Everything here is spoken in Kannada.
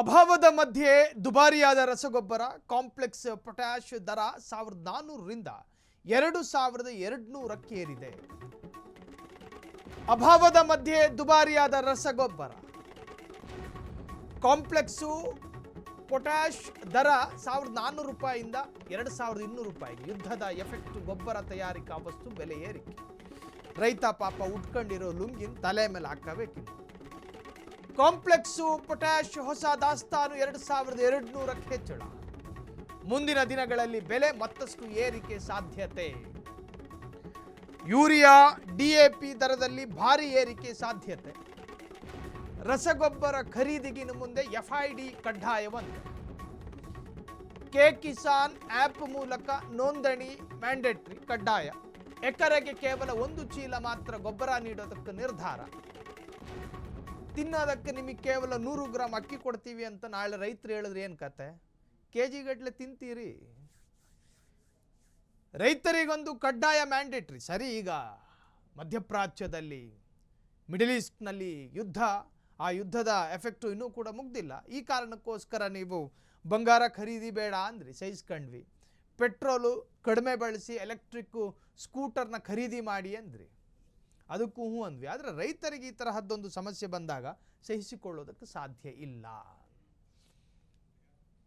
ಅಭಾವದ ಮಧ್ಯೆ ದುಬಾರಿಯಾದ ರಸಗೊಬ್ಬರ ಕಾಂಪ್ಲೆಕ್ಸ್ ಪೊಟ್ಯಾಶ್ ದರ 1400 ರಿಂದ 2200ಕ್ಕೆ ಏರಿದೆ. ಅಭಾವದ ಮಧ್ಯೆ ದುಬಾರಿಯಾದ ರಸಗೊಬ್ಬರ ಕಾಂಪ್ಲೆಕ್ಸ್ ಪೊಟ್ಯಾಶ್ ದರ 1400 ರೂಪಾಯಿಯಿಂದ 2200 ರೂಪಾಯಿಗೆ. ಯುದ್ಧದ ಎಫೆಕ್ಟ್ ಗೊಬ್ಬರ ತಯಾರಿಕಾ ವಸ್ತು ಬೆಲೆ ಏರಿಕೆ. ರೈತ ಪಾಪ ಉಟ್ಕೊಂಡಿರೋ ಲುಂಗಿನ ತಲೆ ಮೇಲೆ ಹಾಕಬೇಕಿಲ್ಲ. ಕಾಂಪ್ಲೆಕ್ಸ್ ಪೊಟ್ಯಾಶ್ ಹೊಸ ದಾಸ್ತಾನು 2200ಕ್ಕೆ ಹೆಚ್ಚಳ. ಮುಂದಿನ ದಿನಗಳಲ್ಲಿ ಬೆಲೆ ಮತ್ತಷ್ಟು ಏರಿಕೆ ಸಾಧ್ಯತೆ. ಯೂರಿಯಾ ಡಿಎಪಿ ದರದಲ್ಲಿ ಭಾರಿ ಏರಿಕೆ ಸಾಧ್ಯತೆ. ರಸಗೊಬ್ಬರ ಖರೀದಿಗಿನ ಮುಂದೆ ಎಫ್ಐಡಿ ಕಡ್ಡಾಯವಂತೆ. ಕೆ ಕಿಸಾನ್ ಆ್ಯಪ್ ಮೂಲಕ ನೋಂದಣಿ ಮ್ಯಾಂಡೇಟರಿ ಕಡ್ಡಾಯ. ಎಕರೆಗೆ ಕೇವಲ 1 ಚೀಲ ಮಾತ್ರ ಗೊಬ್ಬರ ನೀಡೋದಕ್ಕೆ ನಿರ್ಧಾರ. ತಿನ್ನೋದಕ್ಕೆ ನಿಮಗೆ ಕೇವಲ 100 ಗ್ರಾಮ್ ಅಕ್ಕಿ ಕೊಡ್ತೀವಿ ಅಂತ ನಾಳೆ ರೈತರು ಹೇಳಿದ್ರೆ ಏನು ಕತೆ? ಕೆಜಿ ಗಟ್ಟಲೆ ತಿಂತೀರಿ. ರೈತರಿಗೊಂದು ಕಡ್ಡಾಯ ಮ್ಯಾಂಡೇಟ್ರಿ. ಸರಿ, ಈಗ ಮಧ್ಯಪ್ರಾಚ್ಯದಲ್ಲಿ ಮಿಡಲ್ ಈಸ್ಟ್ನಲ್ಲಿ ಯುದ್ಧ, ಆ ಯುದ್ಧದ ಎಫೆಕ್ಟು ಇನ್ನೂ ಕೂಡ ಮುಗ್ದಿಲ್ಲ. ಈ ಕಾರಣಕ್ಕೋಸ್ಕರ ನೀವು ಬಂಗಾರ ಖರೀದಿ ಬೇಡ ಅಂದ್ರಿ, ಸಹಿಸ್ಕೊಂಡ್ವಿ. ಪೆಟ್ರೋಲು ಕಡಿಮೆ ಬಳಸಿ ಎಲೆಕ್ಟ್ರಿಕ್ಕು ಸ್ಕೂಟರ್ನ ಖರೀದಿ ಮಾಡಿ ಅಂದ್ರಿ, ಅದಕ್ಕೂ ಹ್ಞೂ ಅಂದ್ವಿ. ಆದರೆ ರೈತರಿಗೆ ಈ ತರಹದ್ದೊಂದು ಸಮಸ್ಯೆ ಬಂದಾಗ ಸಹಿಸಿಕೊಳ್ಳೋದಕ್ಕೆ ಸಾಧ್ಯ ಇಲ್ಲ.